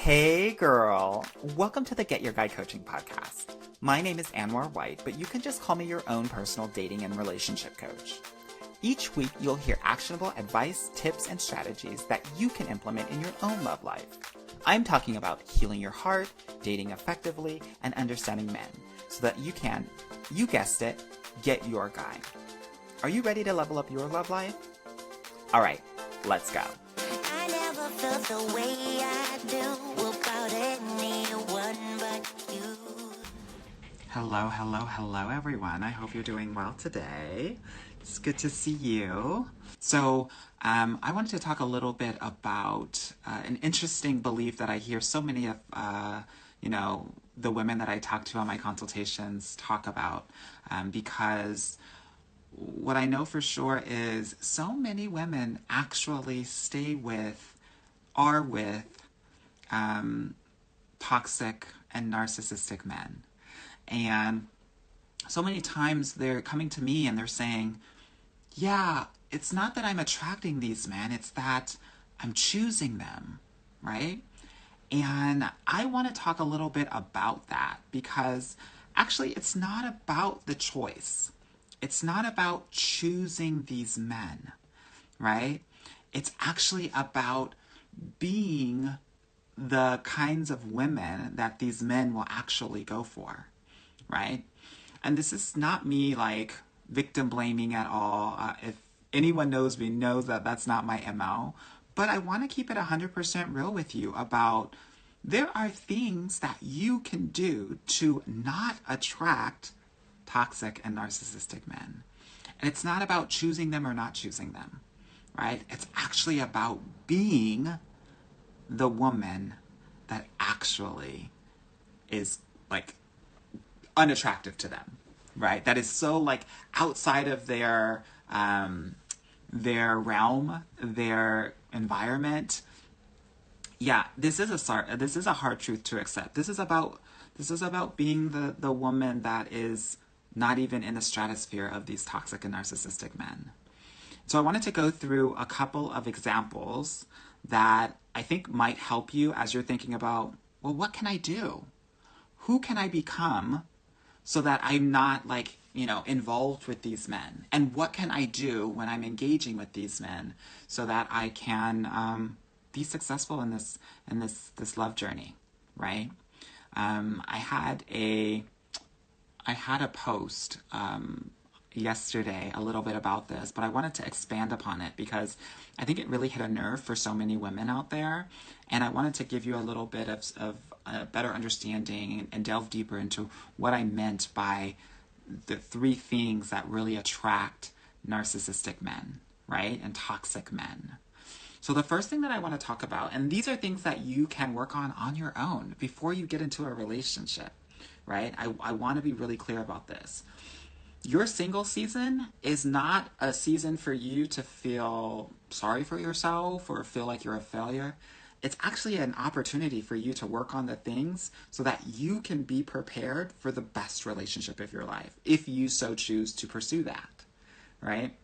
Hey girl, welcome to the Get Your Guy Coaching podcast. My name is Anwar White, but you can just call me your own personal dating and relationship coach. Each week you'll hear actionable advice, tips, and strategies that you can implement in your own love life. I'm talking about healing your heart, dating effectively, and understanding men so that you can, you guessed it, get your guy. Are you ready to level up your love life? All right, let's go. I never felt the way I do about anyone but you. Hello, everyone. I hope you're doing well today. It's good to see you. So, I wanted to talk a little bit about an interesting belief that I hear so many of, the women that I talk to on my consultations talk about, because what I know for sure is so many women actually are with toxic and narcissistic men. And so many times they're coming to me and they're saying, yeah, it's not that I'm attracting these men, it's that I'm choosing them, right? And I want to talk a little bit about that because actually it's not about the choice. It's not about choosing these men, right? It's actually about being the kinds of women that these men will actually go for, right? And this is not me like victim blaming at all. If anyone knows me knows that that's not my MO. But I want to keep it 100% real with you about there are things that you can do to not attract toxic and narcissistic men. And it's not about choosing them or not choosing them, right? It's actually about being the woman that actually is like unattractive to them, right? That is so like outside of their realm, their environment. Yeah, this is a hard truth to accept. This is about being the woman that is not even in the stratosphere of these toxic and narcissistic men. So I wanted to go through a couple of examples that I think might help you as you're thinking about, well, what can I do? Who can I become so that I'm not involved with these men? And what can I do when I'm engaging with these men so that I can be successful in this love journey, right? I had a post yesterday a little bit about this, but I wanted to expand upon it because I think it really hit a nerve for so many women out there, and I wanted to give you a little bit of a better understanding and delve deeper into what I meant by the three things that really attract narcissistic men, right, and toxic men. So the first thing that I want to talk about, and these are things that you can work on your own before you get into a relationship, right? I want to be really clear about this. Your single season is not a season for you to feel sorry for yourself or feel like you're a failure. It's actually an opportunity for you to work on the things so that you can be prepared for the best relationship of your life, if you so choose to pursue that, right?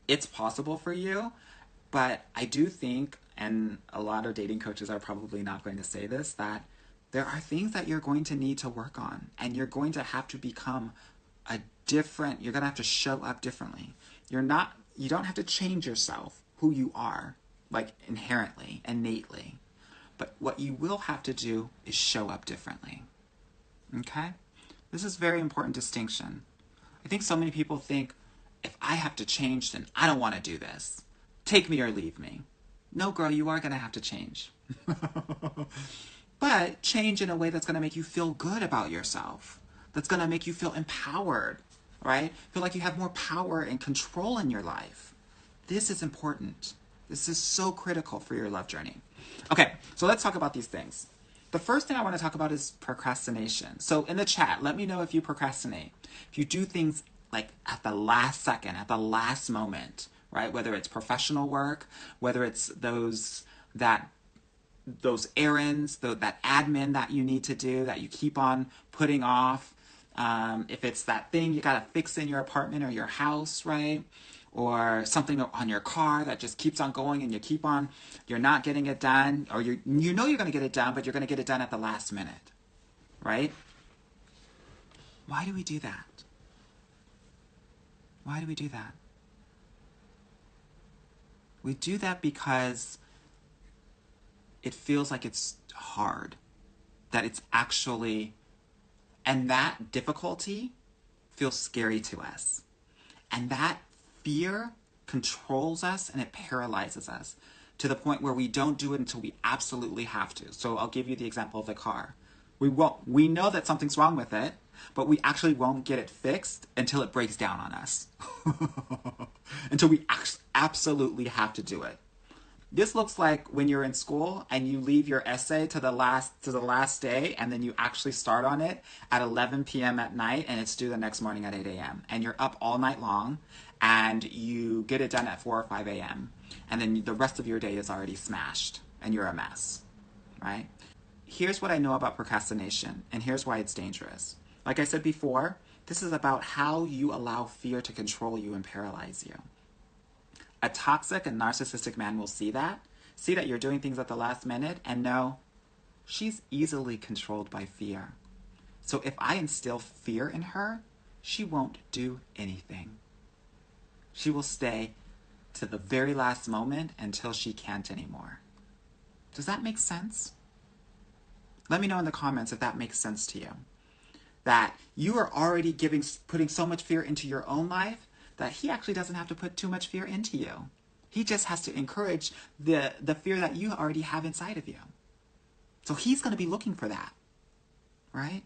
It's possible for you, but I do think, and a lot of dating coaches are probably not going to say this, that there are things that you're going to need to work on, and you're going to have to become you're going to have to show up differently. You don't have to change yourself, who you are, like inherently, innately. But what you will have to do is show up differently. Okay? This is a very important distinction. I think so many people think, if I have to change, then I don't want to do this. Take me or leave me. No, girl, you are going to have to change. But change in a way that's going to make you feel good about yourself. That's going to make you feel empowered, right? Feel like you have more power and control in your life. This is important. This is so critical for your love journey. Okay, so let's talk about these things. The first thing I want to talk about is procrastination. So in the chat, let me know if you procrastinate. If you do things like at the last second, at the last moment, right? Whether it's professional work, whether it's those errands, that admin that you need to do that you keep on putting off. If it's that thing you got to fix in your apartment or your house, right? or something on your car that just keeps on going and you're not getting it done, or you know you're going to get it done, but you're going to get it done at the last minute, right? Why do we do that? Why do we do that? We do that because it feels like it's hard, that it's actually, and that difficulty feels scary to us. And that fear controls us and it paralyzes us to the point where we don't do it until we absolutely have to. So I'll give you the example of the car. We know that something's wrong with it, but we actually won't get it fixed until it breaks down on us. Until we absolutely have to do it. This looks like when you're in school and you leave your essay to the last day, and then you actually start on it at 11 p.m. at night, and it's due the next morning at 8 a.m. And you're up all night long, and you get it done at 4 or 5 a.m. And then the rest of your day is already smashed, and you're a mess, right? Here's what I know about procrastination, and here's why it's dangerous. Like I said before, this is about how you allow fear to control you and paralyze you. A toxic and narcissistic man will see that you're doing things at the last minute, and know she's easily controlled by fear. So if I instill fear in her, she won't do anything. She will stay to the very last moment until she can't anymore. Does that make sense? Let me know in the comments if that makes sense to you. That you are already putting so much fear into your own life that he actually doesn't have to put too much fear into you. He just has to encourage the fear that you already have inside of you. So he's going to be looking for that, right?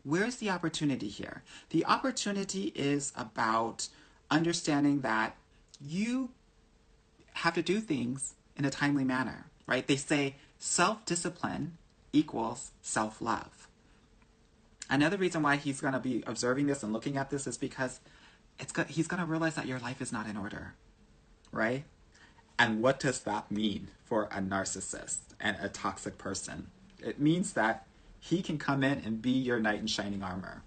Where's the opportunity here? The opportunity is about understanding that you have to do things in a timely manner, right? They say self-discipline equals self-love. Another reason why he's going to be observing this and looking at this is because he's going to realize that your life is not in order, right? And what does that mean for a narcissist and a toxic person? It means that he can come in and be your knight in shining armor.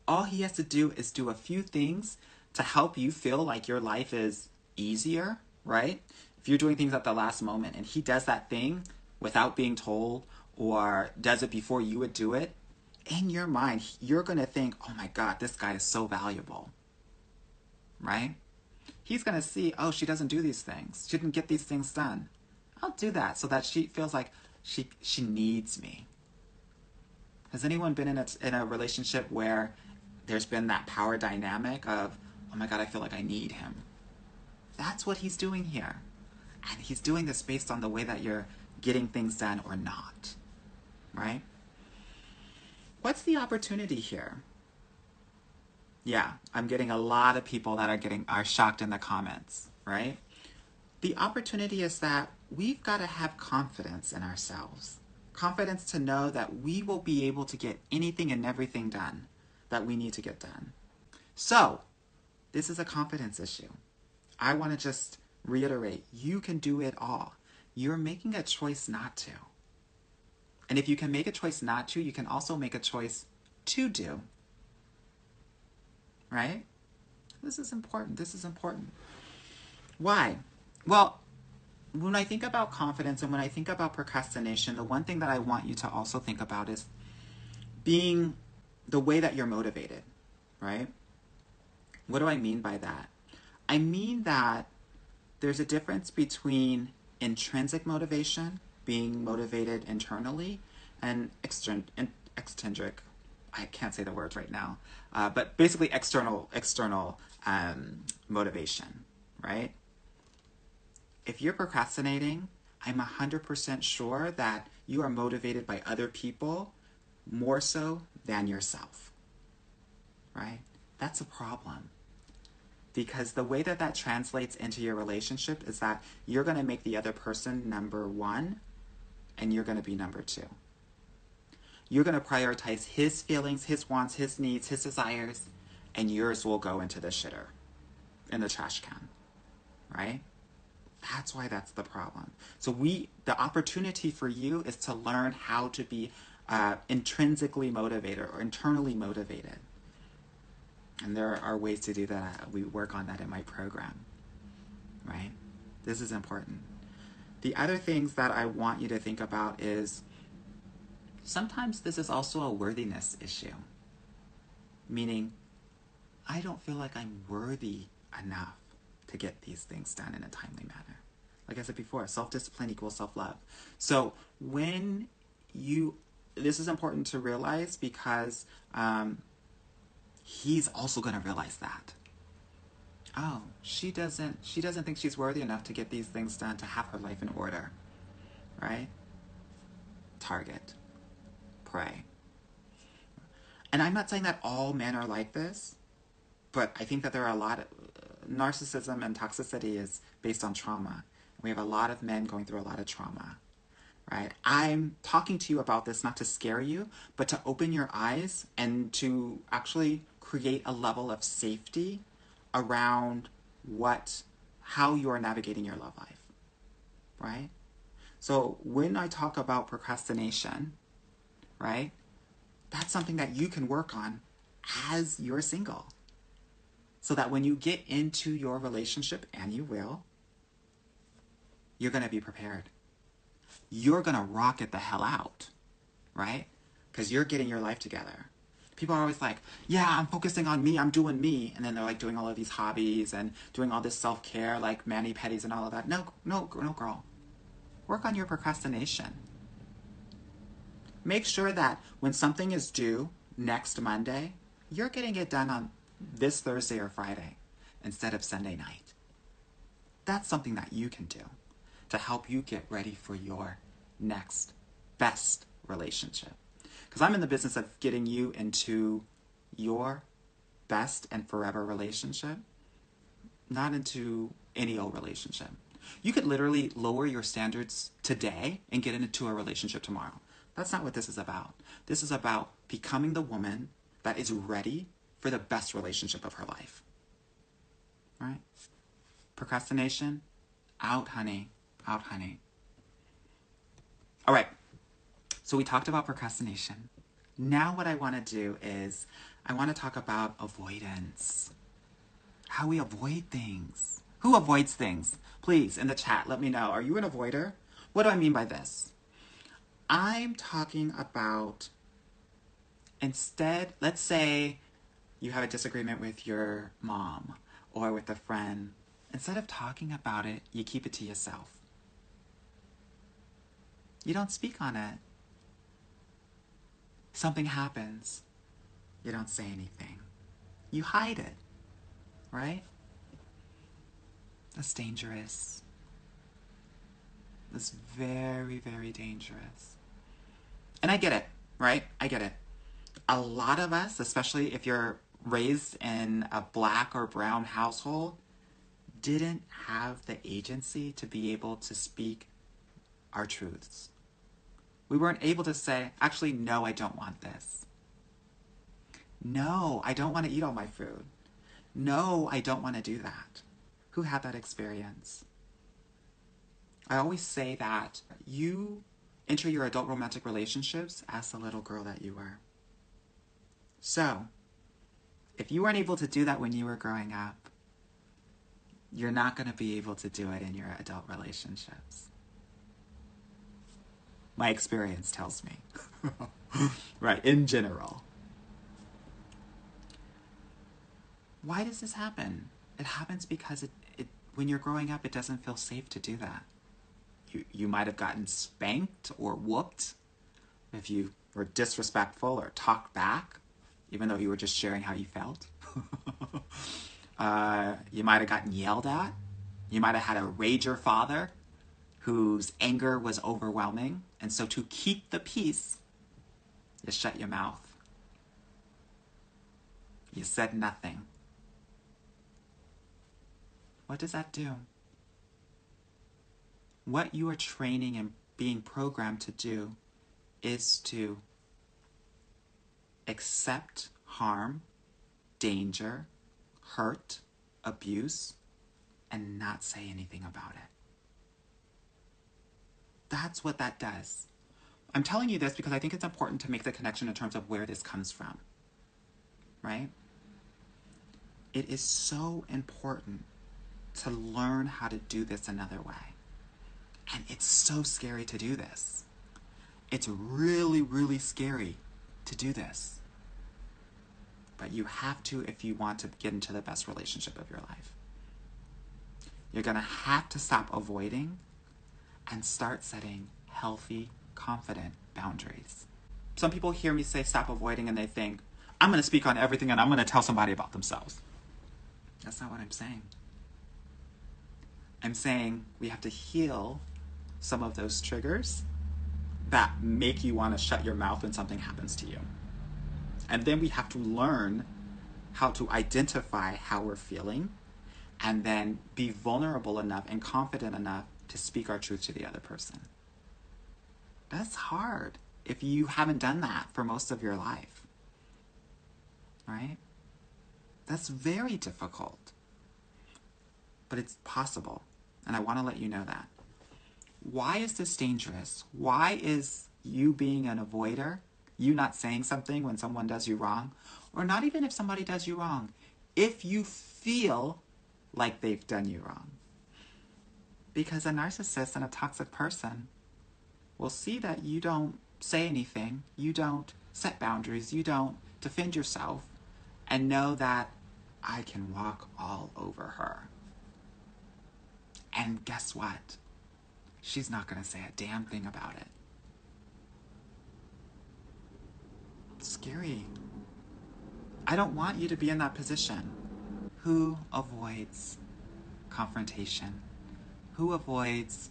All he has to do is do a few things to help you feel like your life is easier, right? If you're doing things at the last moment and he does that thing without being told, or does it before you would do it, in your mind, you're going to think, oh my God, this guy is so valuable, right? He's going to see, oh, she doesn't do these things. She didn't get these things done. I'll do that so that she feels like she needs me. Has anyone been in a relationship where there's been that power dynamic of, oh my God, I feel like I need him? That's what he's doing here. And he's doing this based on the way that you're getting things done or not, right? What's the opportunity here? Yeah, I'm getting a lot of people that are shocked in the comments, right? The opportunity is that we've got to have confidence in ourselves. Confidence to know that we will be able to get anything and everything done that we need to get done. So, this is a confidence issue. I want to just reiterate, you can do it all. You're making a choice not to. And if you can make a choice not to, you can also make a choice to do. Right? This is important. This is important. Why? Well, when I think about confidence and when I think about procrastination, the one thing that I want you to also think about is being the way that you're motivated, right? What do I mean by that? I mean that there's a difference between intrinsic motivation, being motivated internally, and extrinsic, I can't say the words right now, but basically external motivation, right? If you're procrastinating, I'm 100% sure that you are motivated by other people more so than yourself, right? That's a problem. Because the way that that translates into your relationship is that you're going to make the other person number one, and you're going to be number two. You're going to prioritize his feelings, his wants, his needs, his desires, and yours will go into the shitter, in the trash can, right? That's why that's the problem. So the opportunity for you is to learn how to be intrinsically motivated or internally motivated. And there are ways to do that. We work on that in my program, right? This is important. The other things that I want you to think about is sometimes this is also a worthiness issue, meaning I don't feel like I'm worthy enough to get these things done in a timely manner. Like I said before, self-discipline equals self-love. So this is important to realize because he's also going to realize that. Oh, she doesn't think she's worthy enough to get these things done, to have her life in order, right? Target, pray. And I'm not saying that all men are like this, but I think that there are a lot of narcissism and toxicity is based on trauma. We have a lot of men going through a lot of trauma, right? I'm talking to you about this not to scare you, but to open your eyes and to actually create a level of safety around how you are navigating your love life, right? So when I talk about procrastination, right, that's something that you can work on as you're single. So that when you get into your relationship, and you will, you're going to be prepared. You're going to rock it the hell out, right? Because you're getting your life together. People are always like, yeah, I'm focusing on me, I'm doing me. And then they're like doing all of these hobbies and doing all this self-care, like mani-pedis and all of that. No, girl. Work on your procrastination. Make sure that when something is due next Monday, you're getting it done on this Thursday or Friday instead of Sunday night. That's something that you can do to help you get ready for your next best relationship. Because I'm in the business of getting you into your best and forever relationship, not into any old relationship. You could literally lower your standards today and get into a relationship tomorrow. That's not what this is about. This is about becoming the woman that is ready for the best relationship of her life. Right? Procrastination, out, honey. Out, honey. All right. So we talked about procrastination. Now what I want to do is I want to talk about avoidance. How we avoid things. Who avoids things? Please, in the chat, let me know. Are you an avoider? What do I mean by this? I'm talking about instead, let's say you have a disagreement with your mom or with a friend. Instead of talking about it, you keep it to yourself. You don't speak on it. Something happens. You don't say anything. You hide it, right? That's dangerous. That's very, very dangerous. And I get it, right? I get it. A lot of us, especially if you're raised in a black or brown household, didn't have the agency to be able to speak our truths. We weren't able to say, actually, no, I don't want this. No, I don't want to eat all my food. No, I don't want to do that. Who had that experience? I always say that you enter your adult romantic relationships as the little girl that you were. So, if you weren't able to do that when you were growing up, you're not going to be able to do it in your adult relationships. My experience tells me. Right, in general. Why does this happen? It happens because when you're growing up, it doesn't feel safe to do that. You might have gotten spanked or whooped if you were disrespectful or talked back, even though you were just sharing how you felt. You might have gotten yelled at. You might have had a rager father whose anger was overwhelming. And so to keep the peace, you shut your mouth. You said nothing. What does that do? What you are training and being programmed to do is to accept harm, danger, hurt, abuse, and not say anything about it. That's what that does. I'm telling you this because I think it's important to make the connection in terms of where this comes from, right? It is so important to learn how to do this another way. And it's so scary to do this. It's really, really scary to do this. But you have to if you want to get into the best relationship of your life. You're going to have to stop avoiding and start setting healthy, confident boundaries. Some people hear me say stop avoiding and they think, I'm going to speak on everything and I'm going to tell somebody about themselves. That's not what I'm saying. I'm saying we have to heal some of those triggers that make you want to shut your mouth when something happens to you. And then we have to learn how to identify how we're feeling and then be vulnerable enough and confident enough to speak our truth to the other person. That's hard if you haven't done that for most of your life, right? That's very difficult, but it's possible. And I want to let you know that. Why is this dangerous? Why is you being an avoider, you not saying something when someone does you wrong, or not even if somebody does you wrong, if you feel like they've done you wrong? Because a narcissist and a toxic person will see that you don't say anything, you don't set boundaries, you don't defend yourself, and know that I can walk all over her. And guess what? She's not going to say a damn thing about it. It's scary. I don't want you to be in that position. Who avoids confrontation? Who avoids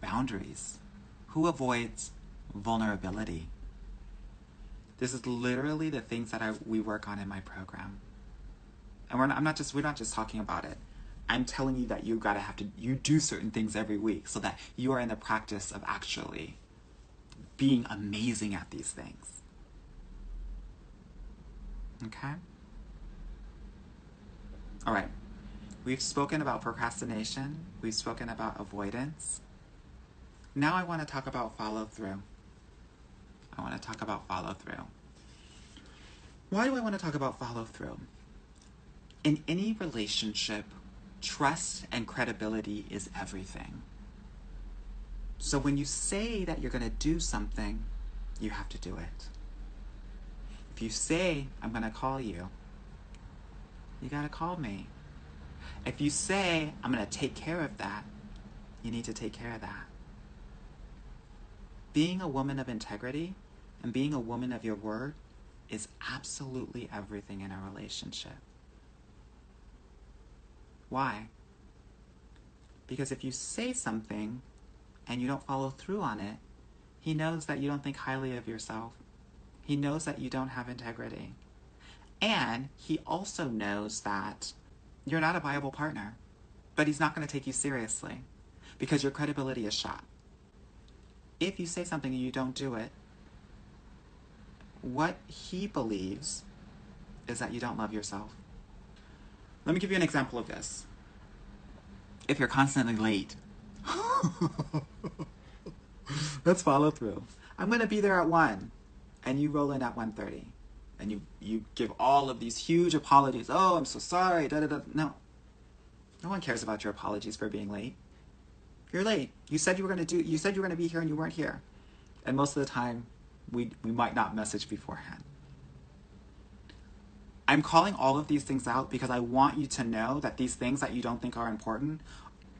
boundaries? Who avoids vulnerability? This is literally the things that we work on in my program. And we're not just talking about it. I'm telling you that you do certain things every week so that you are in the practice of actually being amazing at these things. Okay? All right. We've spoken about procrastination. We've spoken about avoidance. Now I want to talk about follow-through. Why do I want to talk about follow-through? In any relationship, trust and credibility is everything. So when you say that you're going to do something, you have to do it. If you say, I'm going to call you, you got to call me. If you say, I'm going to take care of that, you need to take care of that. Being a woman of integrity and being a woman of your word is absolutely everything in a relationship. Why? Because if you say something and you don't follow through on it, he knows that you don't think highly of yourself. He knows that you don't have integrity. And he also knows that you're not a viable partner, but he's not going to take you seriously because your credibility is shot. If you say something and you don't do it, what he believes is that you don't love yourself. Let me give you an example of this. If you're constantly late, let's follow through. I'm going to be there at 1, and you roll in at 1:30, and you give all of these huge apologies. Oh, I'm so sorry. Da, da, da. No one cares about your apologies for being late. You're late. You said you were going to be here, and you weren't here. And most of the time, we might not message beforehand. I'm calling all of these things out because I want you to know that these things that you don't think are important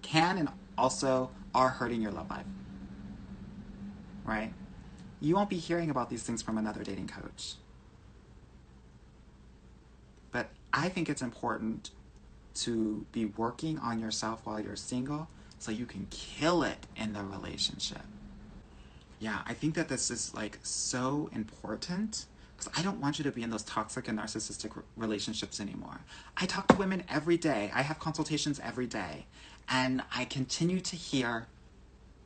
can and also are hurting your love life. Right? You won't be hearing about these things from another dating coach. But I think it's important to be working on yourself while you're single so you can kill it in the relationship. Yeah, I think that this is so important because I don't want you to be in those toxic and narcissistic relationships anymore. I talk to women every day. I have consultations every day. And I continue to hear,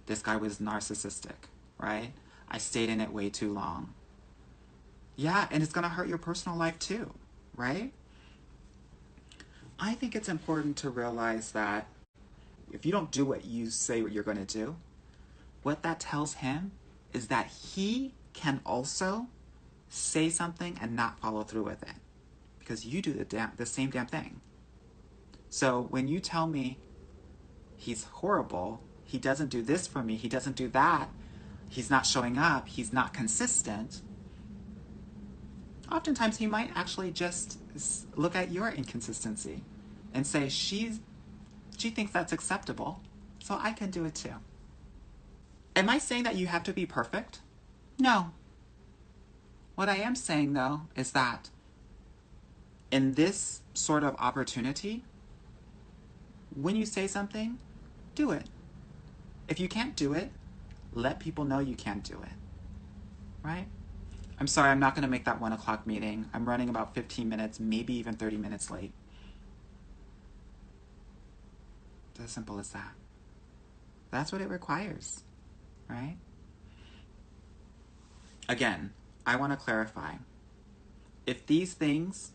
this guy was narcissistic, right? I stayed in it way too long. Yeah, and it's going to hurt your personal life too, right? I think it's important to realize that if you don't do what you say what you're going to do, what that tells him is that he can also say something and not follow through with it because you do the same damn thing. So when you tell me he's horrible, he doesn't do this for me, he doesn't do that, he's not showing up, he's not consistent, oftentimes he might actually just look at your inconsistency and say, she thinks that's acceptable, so I can do it too. Am I saying that you have to be perfect? No. What I am saying, though, is that in this sort of opportunity, when you say something, do it. If you can't do it, let people know you can't do it. Right? I'm sorry, I'm not going to make that 1 o'clock meeting. I'm running about 15 minutes, maybe even 30 minutes late. It's as simple as that. That's what it requires. Right? Again, I want to clarify. If these things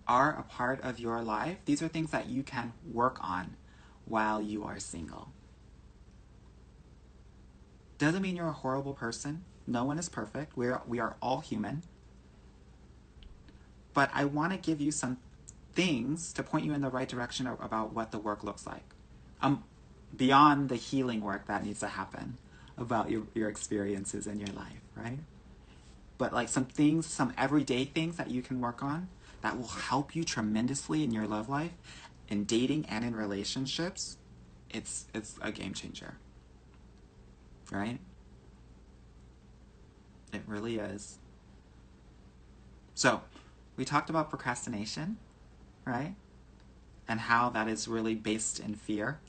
are a part of your life, these are things that you can work on while you are single. Doesn't mean you're a horrible person. No one is perfect. We are all human. But I want to give you some things to point you in the right direction about what the work looks like. Beyond the healing work that needs to happen about your experiences in your life, right? But like some things, some everyday things that you can work on that will help you tremendously in your love life, in dating and in relationships. It's a game changer. Right? It really is. So, we talked about procrastination, right? And how that is really based in fear.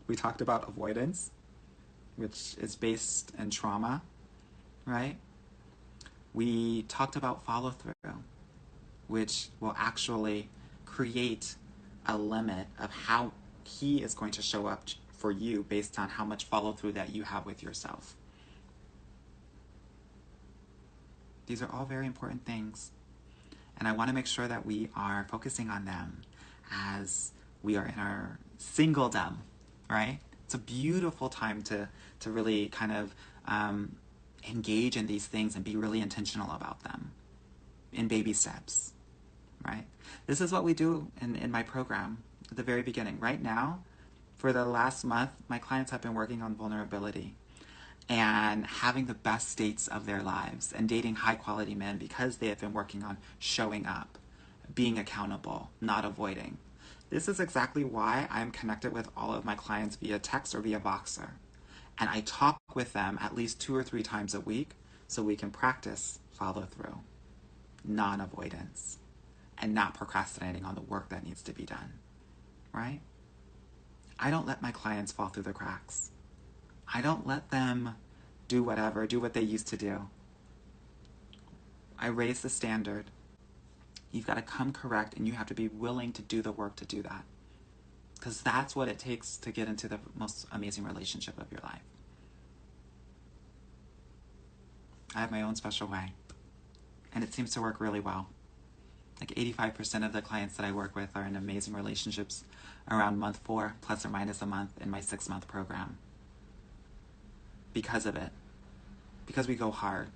We talked about avoidance, which is based in trauma, right? We talked about follow through, which will actually create a limit of how he is going to show up for you based on how much follow through that you have with yourself. These are all very important things. And I want to make sure that we are focusing on them as we are in our singledom, right? It's a beautiful time to really kind of engage in these things and be really intentional about them in baby steps, right? This is what we do in my program at the very beginning. Right now, for the last month, my clients have been working on vulnerability and having the best dates of their lives and dating high quality men because they have been working on showing up, being accountable, not avoiding. This is exactly why I'm connected with all of my clients via text or via Voxer. And I talk with them at least 2 or 3 times a week so we can practice follow through, non-avoidance, and not procrastinating on the work that needs to be done, right? I don't let my clients fall through the cracks. I don't let them do what they used to do. I raise the standard. You've got to come correct, and you have to be willing to do the work to do that. Because that's what it takes to get into the most amazing relationship of your life. I have my own special way, and it seems to work really well. Like 85% of the clients that I work with are in amazing relationships around month 4, plus or minus a month in my 6-month program. Because of it. Because we go hard.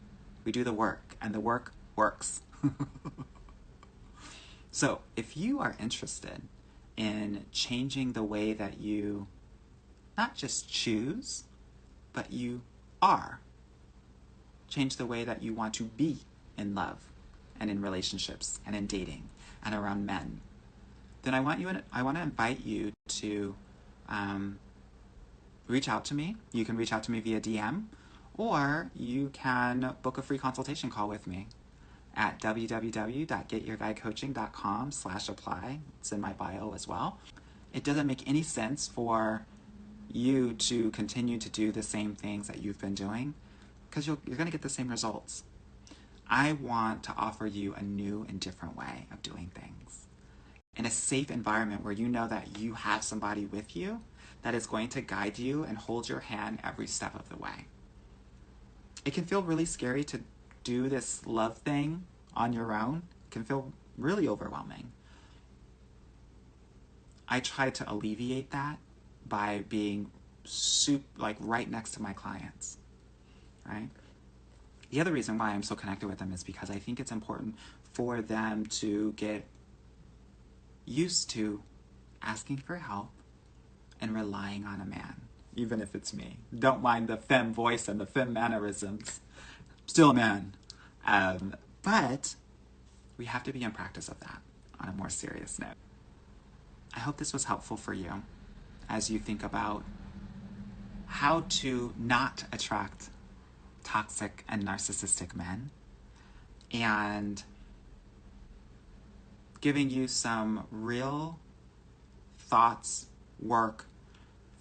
We do the work, and the work works. So, if you are interested in changing the way that you not just choose, but you are, change the way that you want to be in love and in relationships and in dating and around men, then I want to invite you to reach out to me. You can reach out to me via DM, or you can book a free consultation call with me at www.getyourguycoaching.com/apply. It's in my bio as well. It doesn't make any sense for you to continue to do the same things that you've been doing because you're going to get the same results. I want to offer you a new and different way of doing things in a safe environment where you know that you have somebody with you that is going to guide you and hold your hand every step of the way. It can feel really scary to do this love thing on your own. It can feel really overwhelming. I try to alleviate that by being right next to my clients, right? The other reason why I'm so connected with them is because I think it's important for them to get used to asking for help and relying on a man, even if it's me. Don't mind the femme voice and the femme mannerisms. Still a man. But we have to be in practice of that on a more serious note. I hope this was helpful for you as you think about how to not attract toxic and narcissistic men, and giving you some real thoughts, work,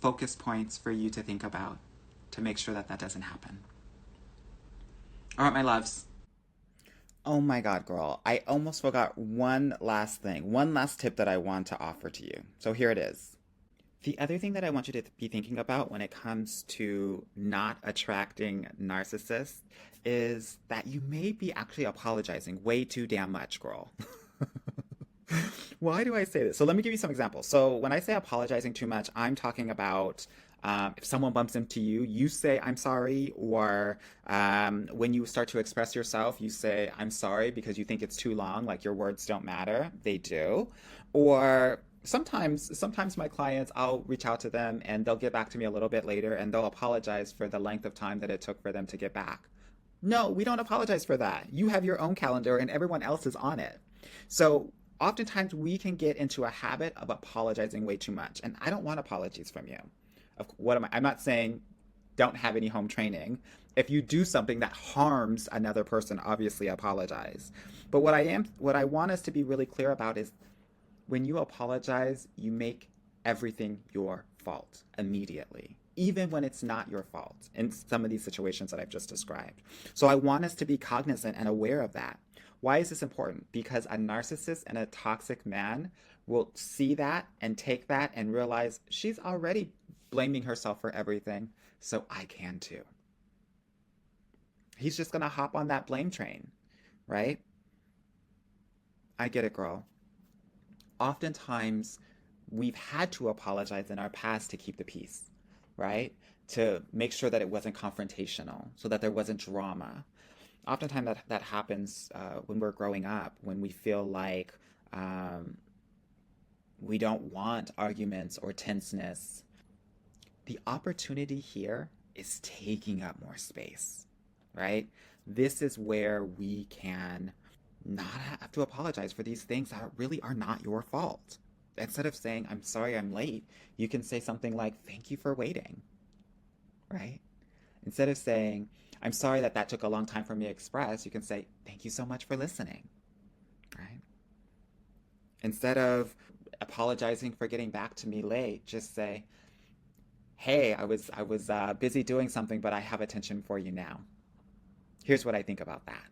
focus points for you to think about to make sure that that doesn't happen. All right, my loves. Oh my God, girl. I almost forgot one last thing, one last tip that I want to offer to you. So here it is. The other thing that I want you to be thinking about when it comes to not attracting narcissists is that you may be actually apologizing way too damn much, girl. Why do I say this? So let me give you some examples. So when I say apologizing too much, I'm talking about if someone bumps into you, you say, I'm sorry, or when you start to express yourself, you say, I'm sorry, because you think it's too long, like your words don't matter. They do. Or sometimes my clients, I'll reach out to them and they'll get back to me a little bit later and they'll apologize for the length of time that it took for them to get back. No, we don't apologize for that. You have your own calendar and everyone else is on it. So oftentimes we can get into a habit of apologizing way too much. And I don't want apologies from you. I'm not saying don't have any home training. If you do something that harms another person, obviously apologize. But what I want us to be really clear about is when you apologize, you make everything your fault immediately, even when it's not your fault in some of these situations that I've just described. So I want us to be cognizant and aware of that. Why is this important? Because a narcissist and a toxic man will see that and take that and realize she's already blaming herself for everything, so I can too. He's just going to hop on that blame train, right? I get it, girl. Oftentimes, we've had to apologize in our past to keep the peace, right? To make sure that it wasn't confrontational, so that there wasn't drama. Oftentimes that happens when we're growing up, when we feel like we don't want arguments or tenseness. The opportunity here is taking up more space, right? This is where we can not have to apologize for these things that really are not your fault. Instead of saying, I'm sorry I'm late, you can say something like, thank you for waiting, right? Instead of saying, I'm sorry that took a long time for me to express, you can say, thank you so much for listening, right? Instead of apologizing for getting back to me late, just say, hey, I was busy doing something, but I have attention for you now. Here's what I think about that.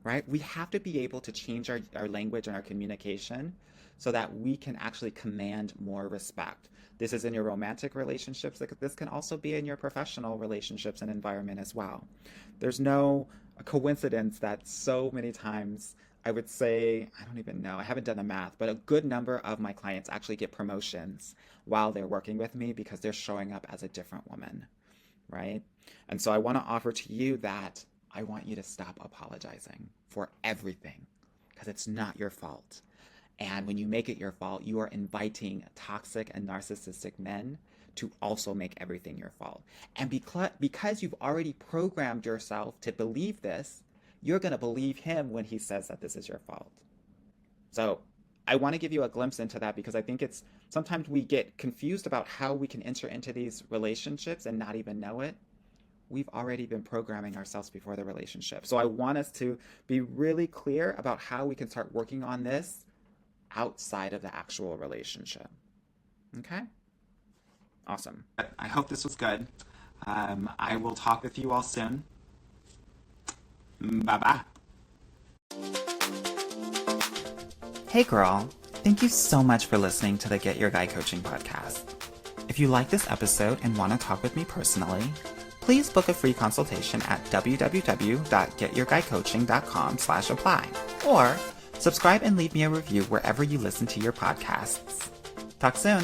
Right? We have to be able to change our language and our communication so that we can actually command more respect. This is in your romantic relationships. This can also be in your professional relationships and environment as well. There's no coincidence that so many times, I would say, I don't even know, I haven't done the math, but a good number of my clients actually get promotions while they're working with me because they're showing up as a different woman, right? And so I want to offer to you that I want you to stop apologizing for everything because it's not your fault. And when you make it your fault, you are inviting toxic and narcissistic men to also make everything your fault. And because you've already programmed yourself to believe this, you're going to believe him when he says that this is your fault. So I want to give you a glimpse into that because I think sometimes we get confused about how we can enter into these relationships and not even know it. We've already been programming ourselves before the relationship. So I want us to be really clear about how we can start working on this outside of the actual relationship. Okay? Awesome. I hope this was good. I will talk with you all soon. Bye-bye. Hey girl, thank you so much for listening to the Get Your Guy Coaching podcast. If you like this episode and want to talk with me personally, please book a free consultation at www.getyourguycoaching.com/apply or subscribe and leave me a review wherever you listen to your podcasts. Talk soon.